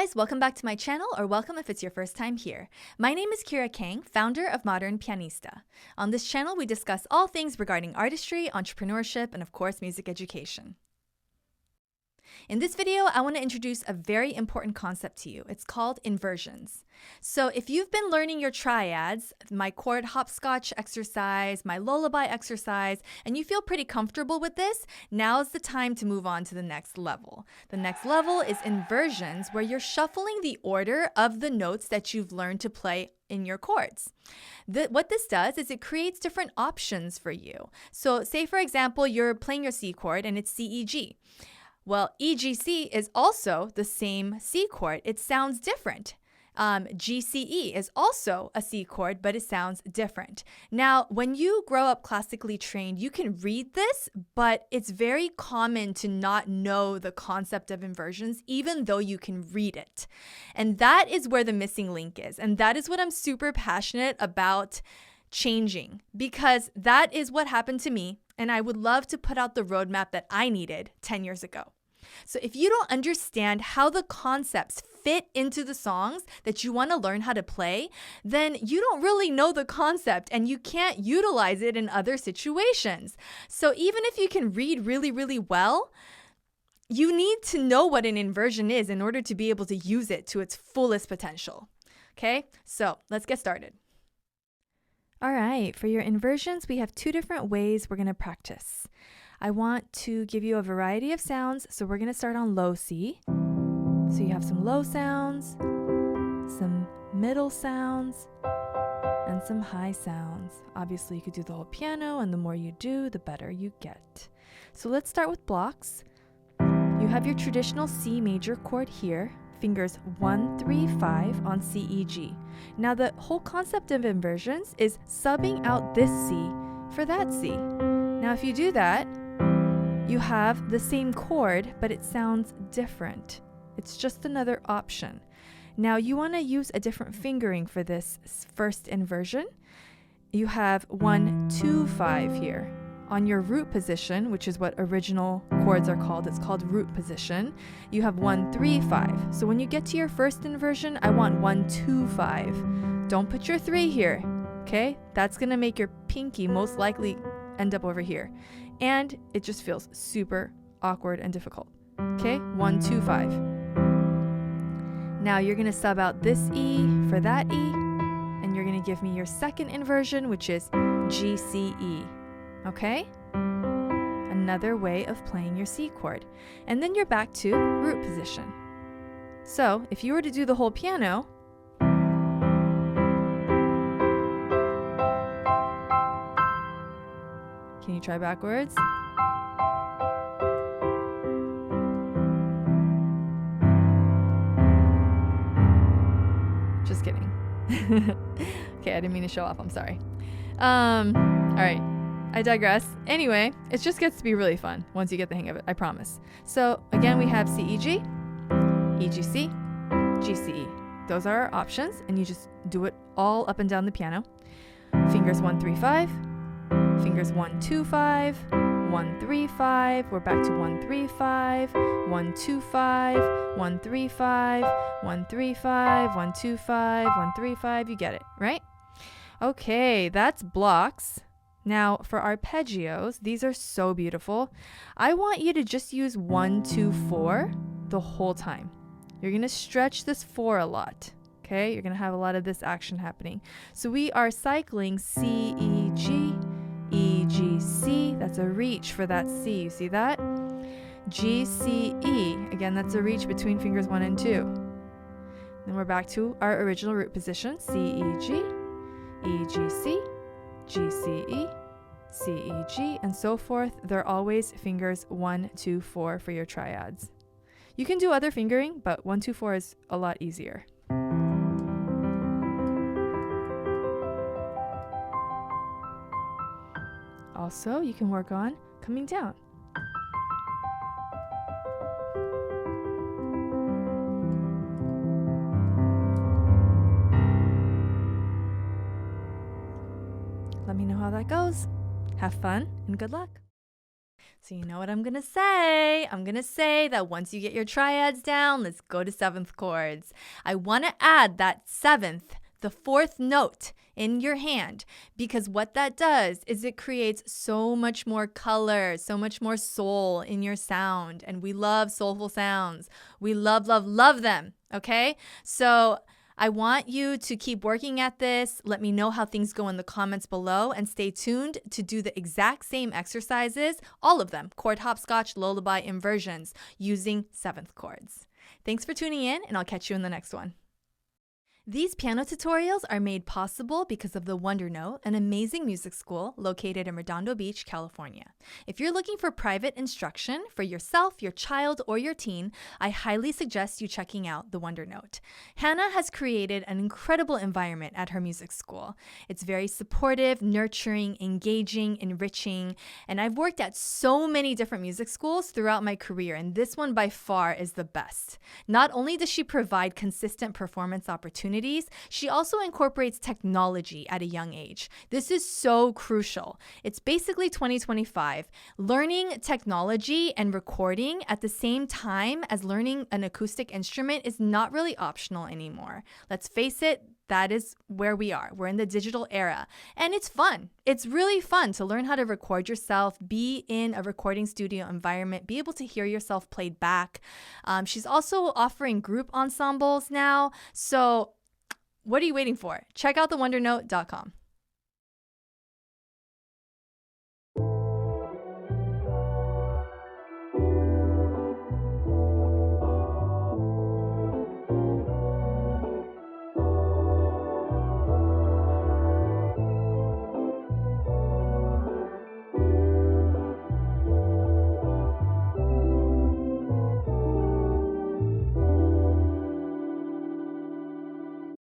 guys, welcome back to my channel, or welcome if it's your first time here. My name is Keira Kang, founder of Modern Pianista. On this channel, we discuss all things regarding artistry, entrepreneurship, and of course, music education. In this video, I want to introduce a very important concept to you. It's called inversions. So if you've been learning your triads, my chord hopscotch exercise, my lullaby exercise, and you feel pretty comfortable with this, now's the time to move on to the next level. The next level is inversions, where you're shuffling the order of the notes that you've learned to play in your chords. What this does is it creates different options for you. So say, for example, you're playing your C chord and it's C, E, G. Well, EGC is also the same C chord. It sounds different. GCE is also a C chord, but it sounds different. Now, when you grow up classically trained, you can read this, but it's very common to not know the concept of inversions, even though you can read it. And that is where the missing link is. And that is what I'm super passionate about changing, because that is what happened to me. And I would love to put out the roadmap that I needed 10 years ago. So if you don't understand how the concepts fit into the songs that you want to learn how to play, then you don't really know the concept and you can't utilize it in other situations. So even if you can read really, really well, you need to know what an inversion is in order to be able to use it to its fullest potential. Okay, so let's get started. All right, for your inversions, we have two different ways we're going to practice. I want to give you a variety of sounds, so we're going to start on low C. So you have some low sounds, some middle sounds, and some high sounds. Obviously, you could do the whole piano, and the more you do, the better you get. So let's start with blocks. You have your traditional C major chord here, fingers 1, 3, 5 on C, E, G. Now the whole concept of inversions is subbing out this C for that C. Now if you do that, you have the same chord, but it sounds different. It's just another option. Now you want to use a different fingering for this first inversion. You have 1, 2, 5 here. On your root position, which is what original chords are called, it's called root position, you have 1, 3, 5. So when you get to your first inversion, I want 1, 2, 5. Don't put your 3 here, okay? That's gonna make your pinky most likely end up over here. And it just feels super awkward and difficult. Okay, 1, 2, 5. Now you're gonna sub out this E for that E, and you're gonna give me your second inversion, which is G, C, E. Okay? Another way of playing your C chord. And then you're back to root position. So if you were to do the whole piano, can you try backwards? Just kidding. Okay, I didn't mean to show off. I'm sorry. All right. I digress. Anyway, it just gets to be really fun once you get the hang of it, I promise. So again, we have C, E, G, E, G, C, G, C, E. Those are our options, and you just do it all up and down the piano. Fingers 1, 3, 5. Fingers 1, 2, 5, 1, 3, 5. We're back to 1, 3, 5, 1, 2, 5, 1, 3, 5, 1, 3, 5, 1, 2, 5, 1, 3, 5. You get it, right? Okay, that's blocks. Now for arpeggios, these are so beautiful. I want you to just use 1, 2, 4 the whole time. You're going to stretch this 4 a lot. Okay, you're going to have a lot of this action happening. So we are cycling C, E, G, E, G, C. That's a reach for that C. You see that? G, C, E. Again, that's a reach between fingers 1 and 2. Then we're back to our original root position. C, E, G, E, G, C, G, C, E, C, E, G, and so forth. They're always fingers 1, 2, 4 for your triads. You can do other fingering, but 1, 2, 4 is a lot easier. Also, you can work on coming down. Let me know how that goes. Have fun and good luck. So you know what I'm going to say? I'm going to say that once you get your triads down, let's go to seventh chords. I want to add that seventh, the fourth note in your hand, because what that does is it creates so much more color, so much more soul in your sound. And we love soulful sounds. We love, love, love them. Okay? So I want you to keep working at this. Let me know how things go in the comments below, and stay tuned to do the exact same exercises, all of them, chord hopscotch, lullaby, inversions, using seventh chords. Thanks for tuning in, and I'll catch you in the next one. These piano tutorials are made possible because of the Wonder Note, an amazing music school located in Redondo Beach, California. If you're looking for private instruction for yourself, your child, or your teen, I highly suggest you checking out the Wonder Note. Hannah has created an incredible environment at her music school. It's very supportive, nurturing, engaging, enriching, and I've worked at so many different music schools throughout my career, and this one by far is the best. Not only does she provide consistent performance opportunities, she also incorporates technology at a young age. This is so crucial. It's basically 2025. Learning technology and recording at the same time as learning an acoustic instrument is not really optional anymore. Let's face it, that is where we are. We're in the digital era, and it's fun. It's really fun to learn how to record yourself, be in a recording studio environment, be able to hear yourself played back. She's also offering group ensembles now. So what are you waiting for? Check out thewondernote.com.